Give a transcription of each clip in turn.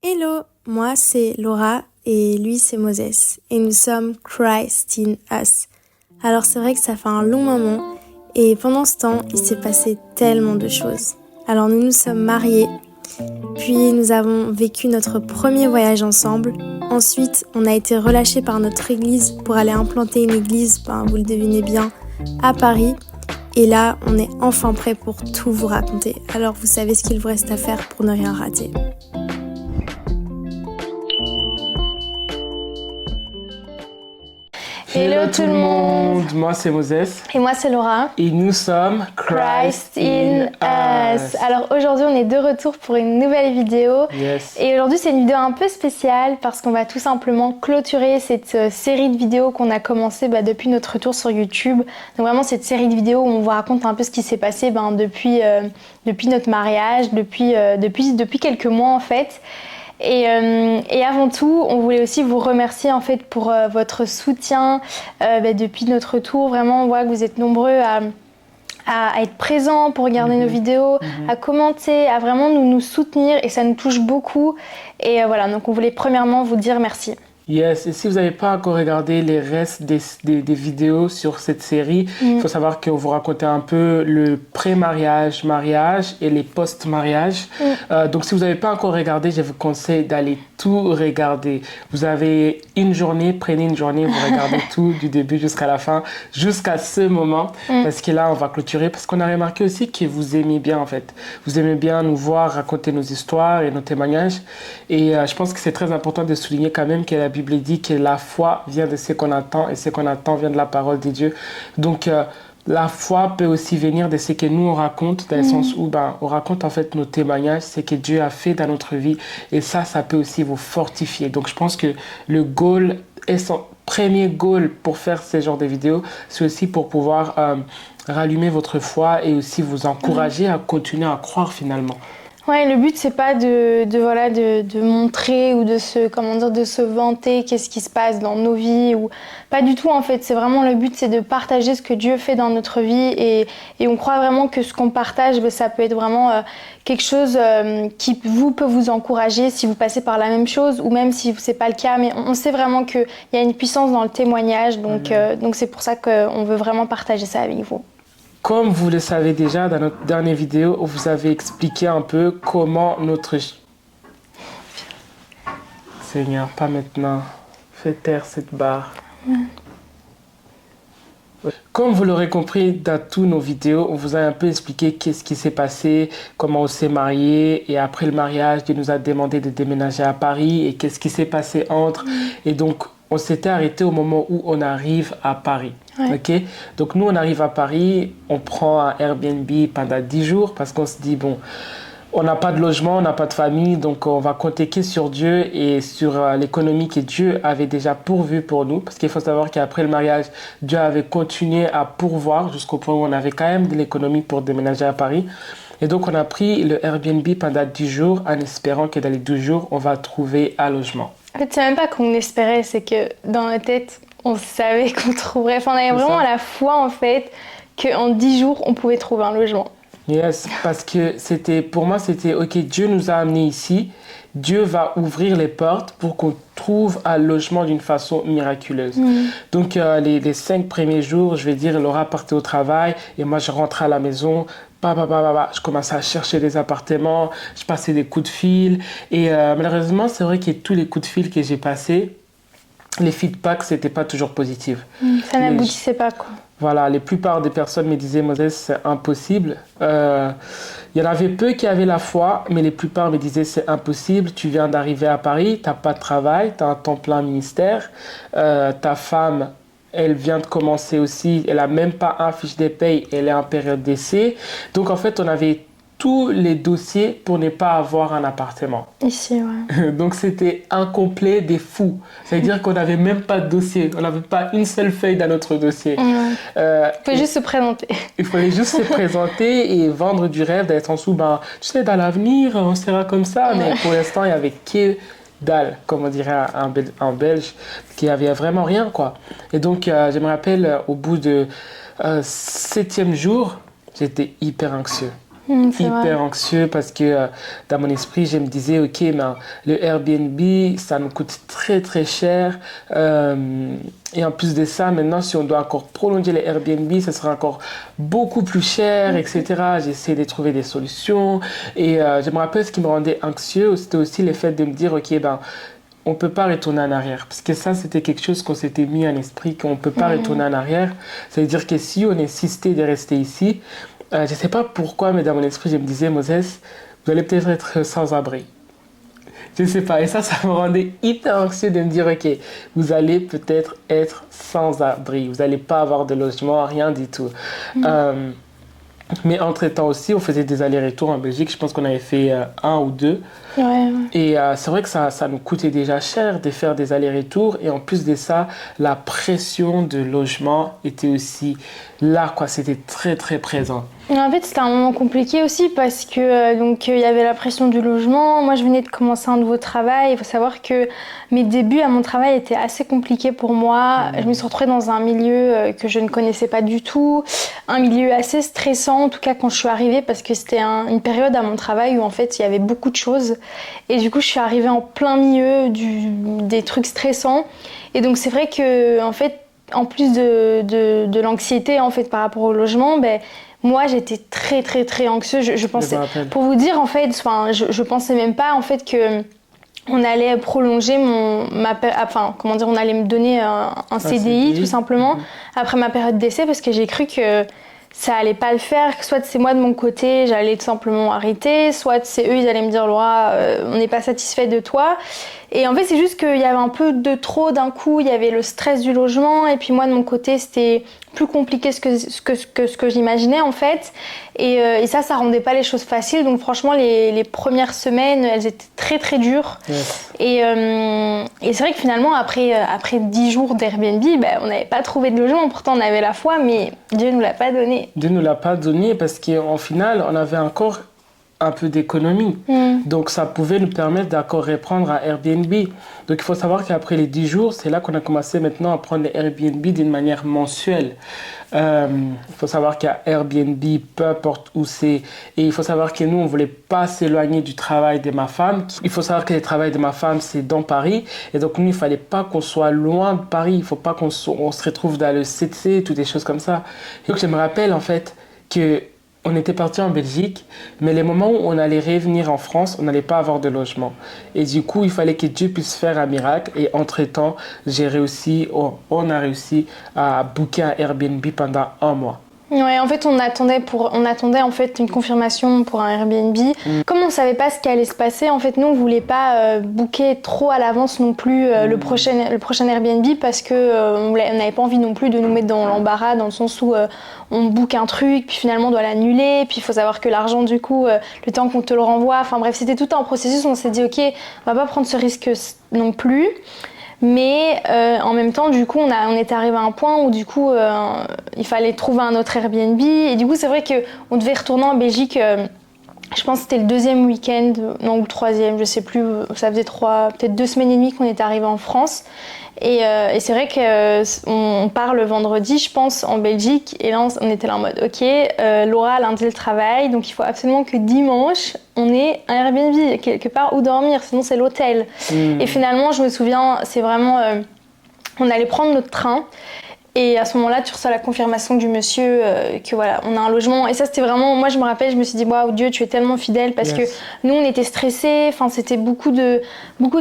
Hello, moi c'est Laura et lui c'est Moses et nous sommes Christ in Us. Alors c'est vrai que ça fait un long moment et pendant ce temps il s'est passé tellement de choses. Alors nous nous sommes mariés, puis nous avons vécu notre premier voyage ensemble. Ensuite on a été relâchés par notre église pour aller implanter une église, vous le devinez bien, à Paris. Et là on est enfin prêt pour tout vous raconter. Alors vous savez ce qu'il vous reste à faire pour ne rien rater. Hello tout le monde, moi c'est Moses. Et moi c'est Laura. Et nous sommes Christ in Us. Alors aujourd'hui on est de retour pour une nouvelle vidéo. Yes. Et aujourd'hui c'est une vidéo un peu spéciale parce qu'on va tout simplement clôturer cette série de vidéos qu'on a commencé depuis notre retour sur YouTube. Donc vraiment cette série de vidéos où on vous raconte un peu ce qui s'est passé depuis notre mariage, depuis quelques mois en fait. Et avant tout, on voulait aussi vous remercier en fait pour votre soutien depuis notre retour. Vraiment, on voit que vous êtes nombreux à être présents pour regarder nos vidéos, à commenter, à vraiment nous soutenir et ça nous touche beaucoup. Et voilà, donc on voulait premièrement vous dire merci. Yes, et si vous n'avez pas encore regardé les restes des vidéos sur cette série, il faut savoir qu'on vous racontait un peu le pré-mariage, mariage et les post-mariage. Donc si vous n'avez pas encore regardé, je vous conseille d'aller tout regarder. Vous avez une journée, prenez une journée, vous regardez tout du début jusqu'à la fin, jusqu'à ce moment. Parce que là, on va clôturer. Parce qu'on a remarqué aussi que vous aimez bien en fait. Vous aimez bien nous voir raconter nos histoires et nos témoignages. Et je pense que c'est très important de souligner quand même que la Bible dit que la foi vient de ce qu'on attend et ce qu'on attend vient de la parole de Dieu. Donc la foi peut aussi venir de ce que nous on raconte, dans le sens où on raconte en fait nos témoignages, ce que Dieu a fait dans notre vie et ça peut aussi vous fortifier. Donc je pense que le goal est son premier goal pour faire ce genre de vidéos, c'est aussi pour pouvoir rallumer votre foi et aussi vous encourager à continuer à croire finalement. Ouais, le but c'est pas de montrer ou de se vanter qu'est-ce qui se passe dans nos vies ou pas du tout en fait, c'est vraiment le but c'est de partager ce que Dieu fait dans notre vie et on croit vraiment que ce qu'on partage ça peut être vraiment quelque chose qui peut vous encourager si vous passez par la même chose ou même si c'est pas le cas, mais on sait vraiment qu'il y a une puissance dans le témoignage donc c'est pour ça qu'on veut vraiment partager ça avec vous. Comme vous le savez déjà, dans notre dernière vidéo, vous avez expliqué un peu comment notre... Seigneur, pas maintenant. Fais taire cette barre. Comme vous l'aurez compris dans toutes nos vidéos, on vous a un peu expliqué qu'est-ce qui s'est passé, comment on s'est marié et après le mariage, Dieu nous a demandé de déménager à Paris et qu'est-ce qui s'est passé entre. Et donc, on s'était arrêté au moment où on arrive à Paris. Ouais. Okay? Donc nous, on arrive à Paris, on prend un Airbnb pendant 10 jours parce qu'on se dit, on n'a pas de logement, on n'a pas de famille, donc on va compter que sur Dieu et sur l'économie que Dieu avait déjà pourvu pour nous. Parce qu'il faut savoir qu'après le mariage, Dieu avait continué à pourvoir jusqu'au point où on avait quand même de l'économie pour déménager à Paris. Et donc on a pris le Airbnb pendant 10 jours en espérant que dans les 12 jours, on va trouver un logement. En fait, c'est même pas qu'on espérait, c'est que dans notre tête, on savait qu'on trouverait. Enfin, on avait vraiment la foi, en fait, qu'en 10 jours, on pouvait trouver un logement. Yes, parce que pour moi, c'était, ok, Dieu nous a amenés ici. Dieu va ouvrir les portes pour qu'on trouve un logement d'une façon miraculeuse. Donc, les 5 premiers jours, je vais dire, Laura partait au travail et moi, je rentrais à la maison. Je commençais à chercher des appartements, je passais des coups de fil. Et malheureusement, c'est vrai que tous les coups de fil que j'ai passés, les feedbacks, c'était pas toujours positif. Ça n'aboutissait pas, quoi. Voilà, la plupart des personnes me disaient, Moses, c'est impossible. Il y en avait peu qui avaient la foi, mais la plupart me disaient, c'est impossible. Tu viens d'arriver à Paris, tu n'as pas de travail, tu as un temps plein ministère. Ta femme, elle vient de commencer aussi, elle n'a même pas un fiche de paye, elle est en période d'essai. Donc en fait, on avait tous les dossiers pour ne pas avoir un appartement. Ici, ouais. Donc c'était incomplet des fous. C'est-à-dire qu'on n'avait même pas de dossier. On n'avait pas une seule feuille dans notre dossier. Il fallait juste se présenter. Il fallait juste se présenter et vendre du rêve, d'être en dessous. Tu sais, dans l'avenir, on sera comme ça. Mais pour l'instant, il n'y avait que dalle, comme on dirait en belge, qu'il n'y avait vraiment rien, quoi. Et donc, je me rappelle, au bout de 7e jour, j'étais hyper anxieux. hyper anxieux parce que dans mon esprit, je me disais, ok, ben, le Airbnb, ça nous coûte très très cher. Et en plus de ça, maintenant, si on doit encore prolonger les Airbnb, ça sera encore beaucoup plus cher, etc. J'essaie de trouver des solutions. Et je me rappelle ce qui me rendait anxieux, c'était aussi le fait de me dire, ok, ben, on ne peut pas retourner en arrière. Parce que ça, c'était quelque chose qu'on s'était mis en esprit, qu'on ne peut pas retourner en arrière. Ça veut dire que si on insistait de rester ici, je ne sais pas pourquoi, mais dans mon esprit, je me disais, Moses, vous allez peut-être être sans abri. Je ne sais pas. Et ça me rendait hyper anxieux de me dire, ok, vous allez peut-être être sans abri. Vous n'allez pas avoir de logement, rien du tout. Mais entre-temps aussi, on faisait des allers-retours en Belgique. Je pense qu'on avait fait 1 ou 2. Ouais. Et c'est vrai que ça nous coûtait déjà cher de faire des allers-retours. Et en plus de ça, la pression de logement était aussi là, quoi. C'était très, très présent. En fait, c'était un moment compliqué aussi parce que donc il y avait la pression du logement. Moi, je venais de commencer un nouveau travail. Il faut savoir que mes débuts à mon travail étaient assez compliqués pour moi. Je me suis retrouvée dans un milieu que je ne connaissais pas du tout, un milieu assez stressant, en tout cas quand je suis arrivée, parce que c'était une période à mon travail où en fait il y avait beaucoup de choses. Et du coup, je suis arrivée en plein milieu des trucs stressants. Et donc, c'est vrai que en fait, en plus de l'anxiété en fait par rapport au logement, moi, j'étais très, très, très anxieuse. Je pensais, pour vous dire, en fait, je pensais même pas, en fait, que on allait prolonger on allait me donner un CDI, tout simplement, après ma période d'essai, parce que j'ai cru que ça allait pas le faire, soit c'est moi de mon côté, j'allais tout simplement arrêter, soit c'est eux, ils allaient me dire, Laura, on n'est pas satisfait de toi. Et en fait, c'est juste qu'il y avait un peu de trop d'un coup, il y avait le stress du logement, et puis moi de mon côté, c'était plus compliqué ce que j'imaginais en fait. Et ça rendait pas les choses faciles. Donc franchement, les premières semaines, elles étaient très très dures. Yes. Et c'est vrai que finalement, après 10 jours d'Airbnb, on n'avait pas trouvé de logement. Pourtant, on avait la foi, mais Dieu nous l'a pas donné. Dieu nous l'a pas donné parce qu'en final, on avait encore un peu d'économie. Donc, ça pouvait nous permettre d'accord reprendre à Airbnb. Donc, il faut savoir qu'après les 10 jours, c'est là qu'on a commencé maintenant à prendre les Airbnb d'une manière mensuelle. Il faut savoir qu'à Airbnb, peu importe où c'est, et il faut savoir que nous, on ne voulait pas s'éloigner du travail de ma femme. Il faut savoir que le travail de ma femme, c'est dans Paris. Et donc, nous, il ne fallait pas qu'on soit loin de Paris. Il ne faut pas qu'on se retrouve dans le 7C, toutes des choses comme ça. Et donc, je me rappelle, en fait, que on était parti en Belgique, mais les moments où on allait revenir en France, on n'allait pas avoir de logement. Et du coup, il fallait que Dieu puisse faire un miracle. Et entre-temps, on a réussi à booker un Airbnb pendant 1 mois. Ouais, en fait, on attendait en fait une confirmation pour un Airbnb. Comme on savait pas ce qui allait se passer, en fait, nous on voulait pas booker trop à l'avance non plus le prochain Airbnb parce que on n'avait pas envie non plus de nous mettre dans l'embarras dans le sens où on book un truc puis finalement on doit l'annuler, puis il faut savoir que l'argent du coup le temps qu'on te le renvoie, enfin bref, c'était tout un processus. On s'est dit ok, on va pas prendre ce risque non plus. Mais en même temps, du coup, on était arrivé à un point où du coup, il fallait trouver un autre Airbnb. Et du coup, c'est vrai qu'on devait retourner en Belgique. Je pense que c'était le 2e week-end, non, ou le 3e, je sais plus. Ça faisait peut-être 2 semaines et demie qu'on était arrivé en France. Et c'est vrai qu'on part le vendredi, je pense, en Belgique. Et là, on était là en mode, ok, Laura, lundi, elle travaille. Donc, il faut absolument que dimanche, on ait un Airbnb, quelque part où dormir. Sinon, c'est l'hôtel. Et finalement, je me souviens, c'est vraiment... on allait prendre notre train. Et à ce moment-là, tu reçois la confirmation du monsieur que voilà, on a un logement. Et ça, c'était vraiment... Moi, je me rappelle, je me suis dit, waouh, Dieu, tu es tellement fidèle parce que nous, on était stressés. Enfin, c'était beaucoup de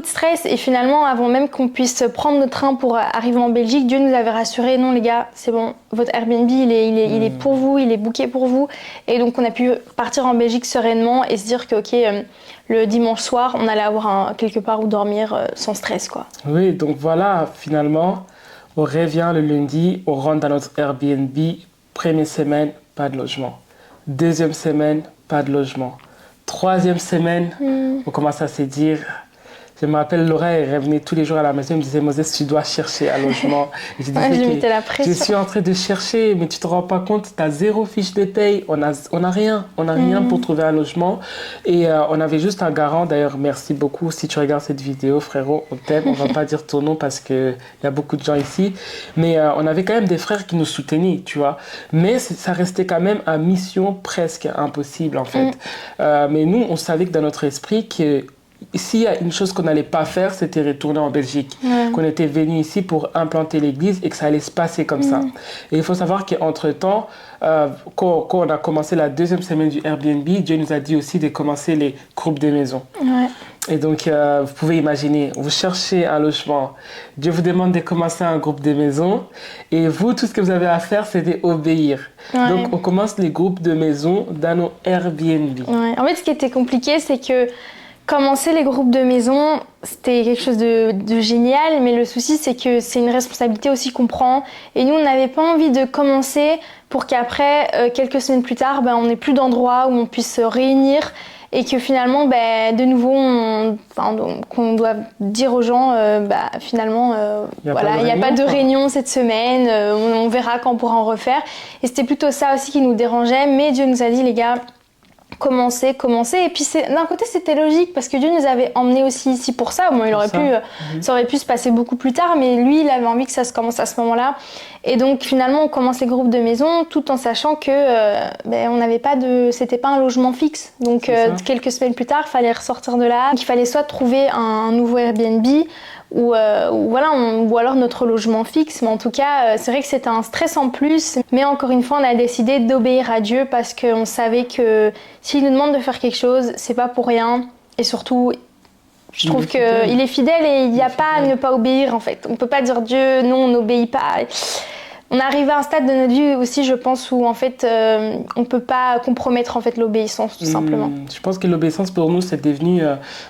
stress. Et finalement, avant même qu'on puisse prendre notre train pour arriver en Belgique, Dieu nous avait rassurés. Non, les gars, c'est bon, votre Airbnb, il est pour vous, il est booké pour vous. Et donc, on a pu partir en Belgique sereinement et se dire que, ok, le dimanche soir, on allait avoir quelque part où dormir sans stress, quoi. Oui, donc voilà, finalement... On revient le lundi, on rentre dans notre Airbnb. Première semaine, pas de logement. 2e semaine, pas de logement. 3e semaine, on commence à se dire, Je me rappelle, Laura, elle revenait tous les jours à la maison, elle me disait, Moses, tu dois chercher un logement. Et je disais, je mettais la pression. Je suis en train de chercher, mais tu te rends pas compte, tu as 0 fiche de paye, on a rien pour trouver un logement. Et on avait juste un garant, d'ailleurs, merci beaucoup si tu regardes cette vidéo, frérot, on t'aime, on va pas dire ton nom parce qu'il y a beaucoup de gens ici. Mais on avait quand même des frères qui nous soutenaient, tu vois. Mais ça restait quand même une mission presque impossible, en fait. Mais nous, on savait que dans notre esprit, que s'il y a une chose qu'on n'allait pas faire, c'était retourner en Belgique. Qu'on était venu ici pour implanter l'église et que ça allait se passer comme ça. Et il faut savoir qu'entre-temps, quand on a commencé la 2e semaine du Airbnb, Dieu nous a dit aussi de commencer les groupes de maison. Et donc, vous pouvez imaginer, vous cherchez un logement, Dieu vous demande de commencer un groupe de maison, et vous, tout ce que vous avez à faire, c'est d'obéir. Donc, on commence les groupes de maison dans nos Airbnb. En fait, ce qui était compliqué, c'est que commencer les groupes de maison, c'était quelque chose de génial, mais le souci, c'est que c'est une responsabilité aussi qu'on prend. Et nous, on n'avait pas envie de commencer pour qu'après, quelques semaines plus tard, on n'ait plus d'endroit où on puisse se réunir et que finalement, de nouveau, qu'on doit dire aux gens, finalement, il n'y a pas de réunion cette semaine, on verra quand on pourra en refaire. Et c'était plutôt ça aussi qui nous dérangeait, mais Dieu nous a dit, les gars, commencer. Et puis d'un côté c'était logique parce que Dieu nous avait emmenés aussi ici pour ça. Bon, ça aurait pu se passer beaucoup plus tard, mais lui il avait envie que ça se commence à ce moment-là. Et donc finalement on commence les groupes de maison tout en sachant que on n'avait pas c'était pas un logement fixe. Donc quelques semaines plus tard il fallait ressortir de là. Donc, il fallait soit trouver un nouveau Airbnb ou alors notre logement fixe, mais en tout cas c'est vrai que c'était un stress en plus, mais encore une fois on a décidé d'obéir à Dieu parce qu'on savait que s'il nous demande de faire quelque chose, c'est pas pour rien, et surtout je trouve qu'il est fidèle et il n'y a pas à ne pas obéir en fait. On peut pas dire Dieu non, on n'obéit pas. On arrive à un stade de notre vie aussi, je pense, où en fait on peut pas compromettre en fait l'obéissance tout simplement. Je pense que l'obéissance pour nous c'est devenu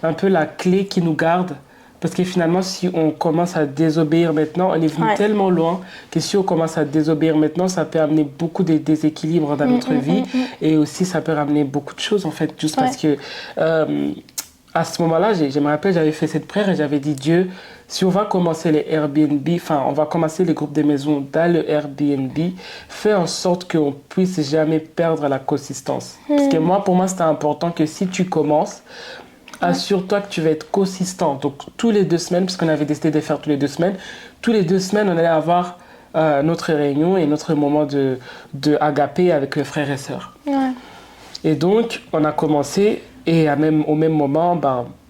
un peu la clé qui nous garde. Parce que finalement, si on commence à désobéir maintenant, on est venu tellement loin que si on commence à désobéir maintenant, ça peut amener beaucoup de déséquilibres dans notre vie. Et aussi, ça peut ramener beaucoup de choses, en fait, juste parce que à ce moment-là, je me rappelle, j'avais fait cette prière et j'avais dit, Dieu, si on va commencer les Airbnb, on va commencer les groupes de maisons dans le Airbnb, fais en sorte qu'on puisse jamais perdre la consistance. Parce que pour moi, c'était important que si tu commences, assure-toi que tu vas être consistant. Donc, tous les 2 semaines, parce qu'on avait décidé de faire tous les 2 semaines, tous les 2 semaines, on allait avoir notre réunion et notre moment de agapé avec les frères et sœurs. Et donc, on a commencé et au même moment,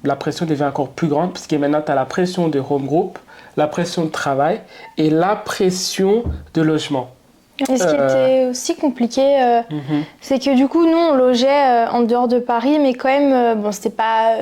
la pression devient encore plus grande parce que maintenant, tu as la pression de home group, la pression de travail et la pression de logement. Et ce qui était aussi compliqué, c'est que du coup, nous, on logeait en dehors de Paris, mais quand même, c'était pas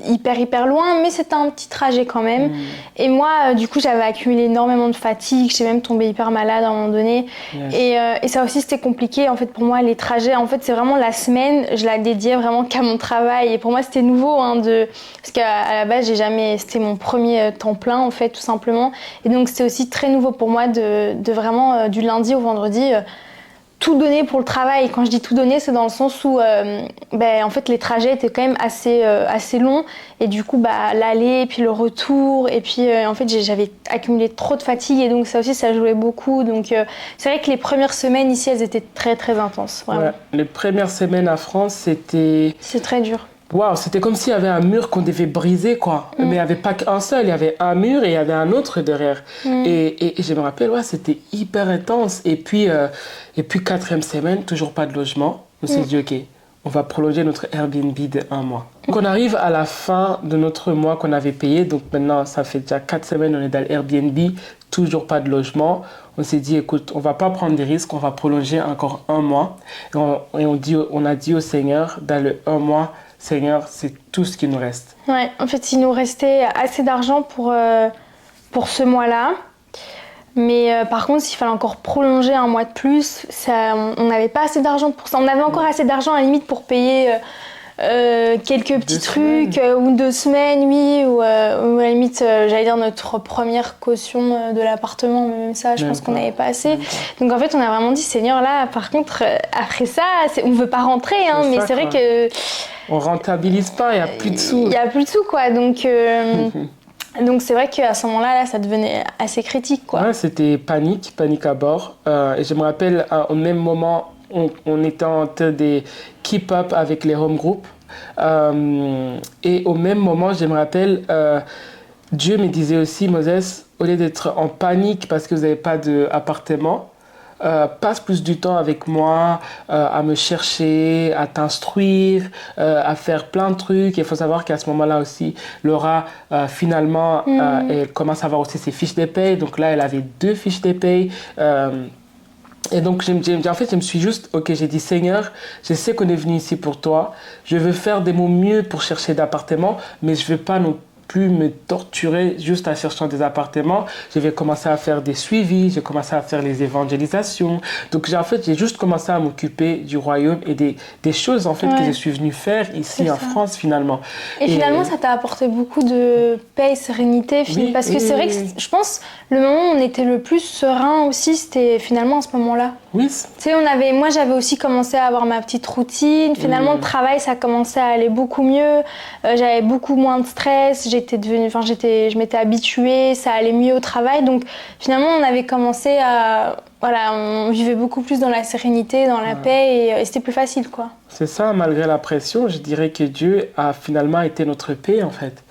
hyper loin, mais c'était un petit trajet quand même. Et moi, du coup, j'avais accumulé énormément de fatigue, j'étais même tombée hyper malade à un moment donné. Et ça aussi, c'était compliqué. En fait, pour moi, les trajets, en fait, c'est vraiment la semaine, je la dédiais vraiment qu'à mon travail. Et pour moi, c'était nouveau, parce qu'à la base, c'était mon premier temps plein, en fait, tout simplement. Et donc, c'était aussi très nouveau pour moi de vraiment, du lundi au vendredi, tout donner pour le travail. Et quand je dis tout donner, c'est dans le sens où en fait les trajets étaient quand même assez longs, et du coup l'aller puis le retour, et puis en fait j'avais accumulé trop de fatigue, et donc ça aussi ça jouait beaucoup. Donc c'est vrai que les premières semaines ici elles étaient très très intenses, vraiment. Les premières semaines à France c'est très dur. Waouh, c'était comme s'il y avait un mur qu'on devait briser, quoi. Mais il n'y avait pas qu'un seul, il y avait un mur et il y avait un autre derrière. Et je me rappelle, c'était hyper intense. Et puis 4e semaine, toujours pas de logement. On s'est dit, OK, on va prolonger notre Airbnb de 1 mois. Donc on arrive à la fin de notre mois qu'on avait payé. Donc maintenant, ça fait déjà 4 semaines, on est dans l'Airbnb, toujours pas de logement. On s'est dit, écoute, on va pas prendre des risques, on va prolonger encore 1 mois. Et on a dit au Seigneur, dans le 1 mois, Seigneur, c'est tout ce qui nous reste. Ouais, en fait, il nous restait assez d'argent pour ce mois-là. Mais par contre, s'il fallait encore prolonger 1 mois de plus, on n'avait pas assez d'argent pour ça. On avait encore assez d'argent à la limite pour payer quelques petits trucs, ou 2 semaines, oui, ou à la limite, j'allais dire notre première caution de l'appartement, mais même ça, je pense qu'on n'avait pas assez. Donc en fait, on a vraiment dit, Seigneur, là, par contre, après ça, on ne veut pas rentrer, hein, mais c'est vrai que... On rentabilise pas, il n'y a plus de sous. Il n'y a plus de sous, quoi, donc... Donc c'est vrai qu'à ce moment-là, là, ça devenait assez critique, quoi. Ouais, c'était panique à bord. Et je me rappelle, au même moment, on était en train de keep up avec les home groups. Et au même moment, je me rappelle, Dieu me disait aussi, Moses, au lieu d'être en panique parce que vous n'avez pas d'appartement, passe plus du temps avec moi, à me chercher, à t'instruire, à faire plein de trucs. Il faut savoir qu'à ce moment-là aussi, Laura, finalement, elle commence à avoir aussi ses fiches de paye. Donc là, elle avait 2 fiches de paye. Et donc, en fait, je me suis juste, j'ai dit, Seigneur, je sais qu'on est venu ici pour toi. Je veux faire de mon mieux pour chercher d'appartements, mais je ne veux pas non plus me torturer juste en cherchant des appartements. Je vais commencer à faire des suivis, j'ai commencé à faire les évangélisations. Donc, j'ai juste commencé à m'occuper du royaume et des choses, en fait, que je suis venu faire ici en France, finalement. Et finalement, ça t'a apporté beaucoup de paix et sérénité, parce que c'est vrai que je pense, le moment où on était le plus serein aussi, c'était finalement à ce moment-là. Oui. Tu sais, moi, j'avais aussi commencé à avoir ma petite routine. Finalement, le travail, ça commençait à aller beaucoup mieux. J'avais beaucoup moins de stress. Je m'étais habituée, ça allait mieux au travail. Donc, finalement, on avait commencé à... Voilà, on vivait beaucoup plus dans la sérénité, dans la paix, et c'était plus facile, quoi. C'est ça, malgré la pression, je dirais que Dieu a finalement été notre paix, en fait.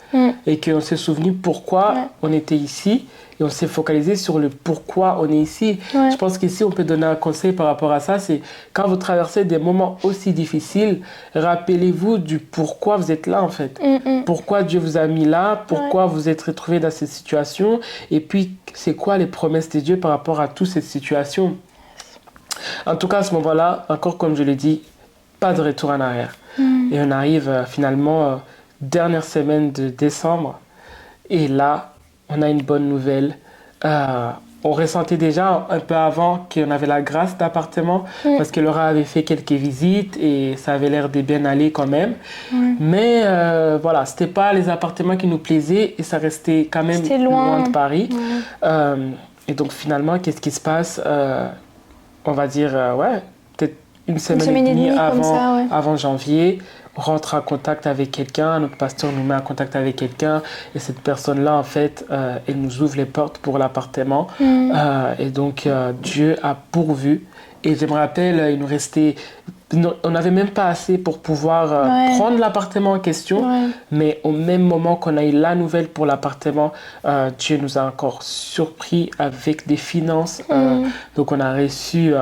Et qu'on s'est souvenu pourquoi on était ici. Et on s'est focalisé sur le pourquoi on est ici. Je pense qu'ici, on peut donner un conseil par rapport à ça. C'est quand vous traversez des moments aussi difficiles, rappelez-vous du pourquoi vous êtes là, en fait. Pourquoi Dieu vous a mis là, pourquoi vous êtes retrouvé dans cette situation. Et puis, c'est quoi les promesses de Dieu par rapport à toute cette situation. En tout cas, à ce moment-là, encore comme je l'ai dit, pas de retour en arrière. Et on arrive finalement, dernière semaine de décembre. Et là, on a une bonne nouvelle. On ressentait déjà un peu avant qu'on avait la grâce d'appartement parce que Laura avait fait quelques visites et ça avait l'air de bien aller quand même. Mais voilà, c'était pas les appartements qui nous plaisaient et ça restait quand même loin de Paris. Et donc finalement, qu'est-ce qui se passe? On va dire, peut-être une semaine et demie avant janvier. Rentre en contact avec quelqu'un, notre pasteur nous met en contact avec quelqu'un et cette personne-là, en fait, elle nous ouvre les portes pour l'appartement. Et donc, Dieu a pourvu. Et je me rappelle, il nous restait... On n'avait même pas assez pour pouvoir prendre l'appartement en question. Mais au même moment qu'on a eu la nouvelle pour l'appartement, Dieu nous a encore surpris avec des finances. Donc, on a reçu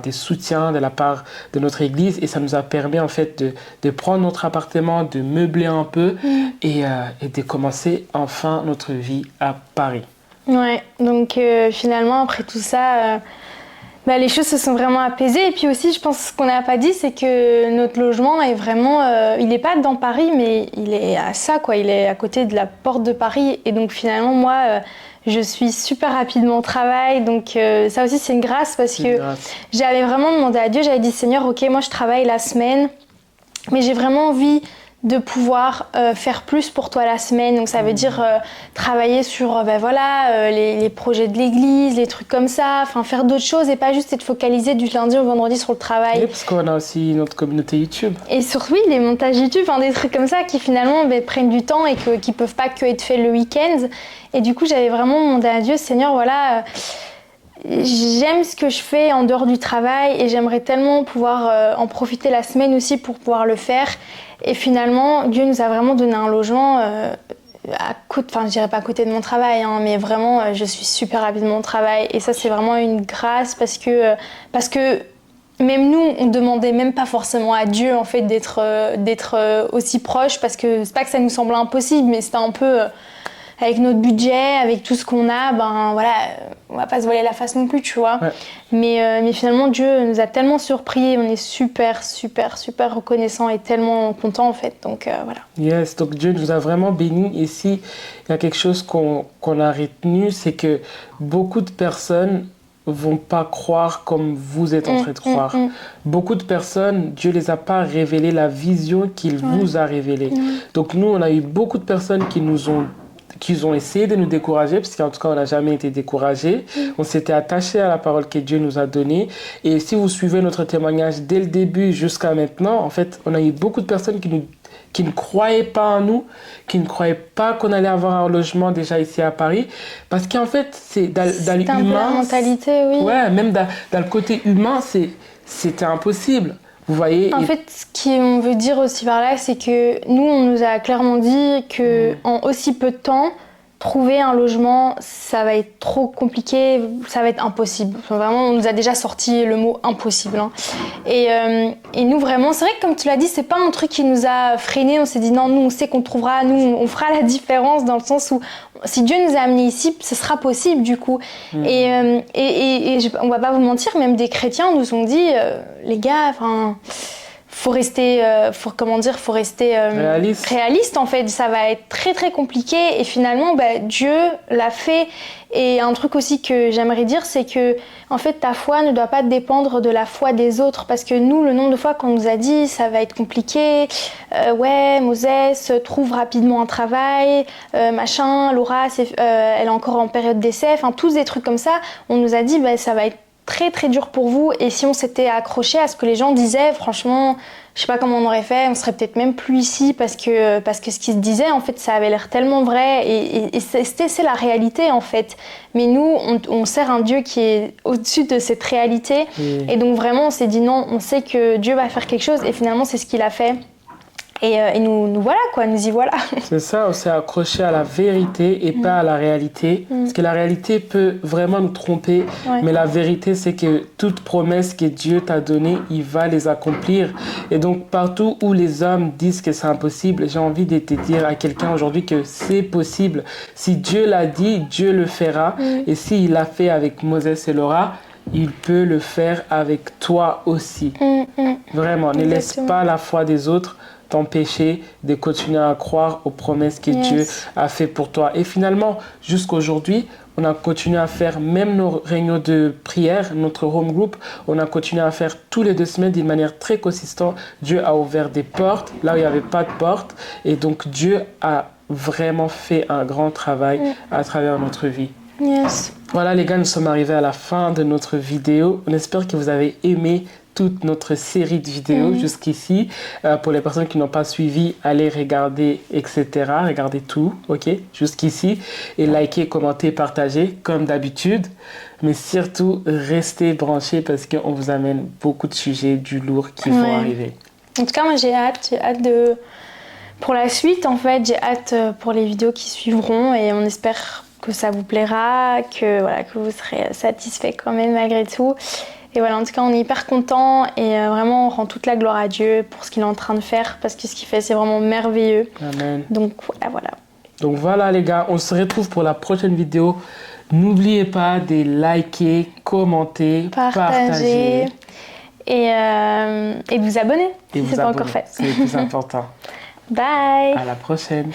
des soutiens de la part de notre église et ça nous a permis, en fait, de prendre notre appartement, de meubler un peu et de commencer enfin notre vie à Paris. Ouais, donc finalement, après tout ça... les choses se sont vraiment apaisées. Et puis aussi, je pense, ce qu'on n'a pas dit, c'est que notre logement est vraiment... il n'est pas dans Paris, mais il est à ça, quoi. Il est à côté de la porte de Paris. Et donc, finalement, moi, je suis super rapidement au travail. Donc, ça aussi, c'est une grâce parce que j'avais vraiment demandé à Dieu. J'avais dit, Seigneur, OK, moi, je travaille la semaine, mais j'ai vraiment envie de pouvoir faire plus pour toi la semaine. Donc ça veut dire travailler sur les projets de l'église, les trucs comme ça, enfin faire d'autres choses et pas juste être focalisé du lundi au vendredi sur le travail. Oui, parce qu'on a aussi notre communauté YouTube. Et surtout les montages YouTube, des trucs comme ça qui finalement prennent du temps et qui peuvent pas que être faits le week-end. Et du coup j'avais vraiment demandé à Dieu, Seigneur, voilà... J'aime ce que je fais en dehors du travail et j'aimerais tellement pouvoir en profiter la semaine aussi pour pouvoir le faire. Et finalement, Dieu nous a vraiment donné un logement je dirais pas à côté de mon travail, mais vraiment, je suis super rapidement au travail. Et ça, c'est vraiment une grâce parce que même nous, on demandait même pas forcément à Dieu en fait d'être aussi proche parce que c'est pas que ça nous semblait impossible, mais c'était un peu... avec notre budget, avec tout ce qu'on a, on va pas se voiler la face non plus, tu vois. Mais finalement, Dieu nous a tellement surpris, on est super, super, super reconnaissants et tellement contents en fait. Donc voilà. Yes, donc Dieu nous a vraiment bénis. Ici, il y a quelque chose qu'on a retenu, c'est que beaucoup de personnes vont pas croire comme vous êtes en train de croire. Beaucoup de personnes, Dieu les a pas révélé la vision qu'il vous a révélée. Donc nous, on a eu beaucoup de personnes qui ont essayé de nous décourager, parce qu'en tout cas, on n'a jamais été découragés. On s'était attachés à la parole que Dieu nous a donnée. Et si vous suivez notre témoignage dès le début jusqu'à maintenant, en fait, on a eu beaucoup de personnes qui ne croyaient pas en nous, qui ne croyaient pas qu'on allait avoir un logement déjà ici à Paris. Parce qu'en fait, c'est dans l'humain... la mentalité, oui. Ouais, même dans le côté humain, c'était impossible. Vous voyez, en fait, ce qu'on veut dire aussi par là, c'est que nous, on nous a clairement dit qu'en aussi peu de temps, trouver un logement, ça va être trop compliqué, ça va être impossible. Enfin, vraiment, on nous a déjà sorti le mot impossible. Hein. Et nous, vraiment, c'est vrai que comme tu l'as dit, c'est pas un truc qui nous a freinés. On s'est dit non, nous, on sait qu'on trouvera, nous, on fera la différence dans le sens où si Dieu nous a amenés ici, ce sera possible du coup. Et on va pas vous mentir, même des chrétiens nous ont dit, les gars, enfin... faut rester réaliste en fait, ça va être très très compliqué et finalement Dieu l'a fait. Et un truc aussi que j'aimerais dire, c'est que en fait ta foi ne doit pas dépendre de la foi des autres, parce que nous, le nombre de fois qu'on nous a dit ça va être compliqué, ouais Moses trouve rapidement un travail, machin, Laura elle est encore en période d'essai, enfin tous des trucs comme ça, on nous a dit ça va être très très dur pour vous. Et si on s'était accroché à ce que les gens disaient, franchement, je sais pas comment on aurait fait, on serait peut-être même plus ici, parce que ce qu'ils se disaient, en fait, ça avait l'air tellement vrai et c'est la réalité en fait. Mais nous, on sert un Dieu qui est au-dessus de cette réalité. Et donc vraiment, on s'est dit non, on sait que Dieu va faire quelque chose et finalement, c'est ce qu'il a fait. Et nous voilà quoi, nous y voilà. C'est ça, on s'est accroché à la vérité et pas à la réalité. Parce que la réalité peut vraiment nous tromper, mais la vérité c'est que toute promesse que Dieu t'a donnée, il va les accomplir. Et donc partout où les hommes disent que c'est impossible, j'ai envie de te dire à quelqu'un aujourd'hui que c'est possible. Si Dieu l'a dit, Dieu le fera. Et s'il l'a fait avec Moses et Laura, il peut le faire avec toi aussi. Vraiment, ne laisse pas la foi des autres t'empêcher de continuer à croire aux promesses que Dieu a fait pour toi. Et finalement, jusqu'aujourd'hui, on a continué à faire même nos réunions de prière, notre home group, on a continué à faire tous les 2 semaines d'une manière très consistante. Dieu a ouvert des portes là où il n'y avait pas de porte. Et donc, Dieu a vraiment fait un grand travail à travers notre vie. Voilà les gars, nous sommes arrivés à la fin de notre vidéo. On espère que vous avez aimé toute notre série de vidéos jusqu'ici. Pour les personnes qui n'ont pas suivi, allez regarder, etc. Regardez tout, ok, jusqu'ici. Et likez, commentez, partagez, comme d'habitude. Mais surtout, restez branchés parce qu'on vous amène beaucoup de sujets du lourd qui vont arriver. En tout cas, moi, j'ai hâte pour la suite, en fait. J'ai hâte pour les vidéos qui suivront et on espère que ça vous plaira, que vous serez satisfait quand même malgré tout. Et voilà, en tout cas, on est hyper contents et vraiment, on rend toute la gloire à Dieu pour ce qu'il est en train de faire parce que ce qu'il fait, c'est vraiment merveilleux. Amen. Donc, voilà. Donc voilà, les gars, on se retrouve pour la prochaine vidéo. N'oubliez pas de liker, commenter, partager. Et de vous abonner si ce n'est pas encore fait. C'est le plus important. Bye. À la prochaine.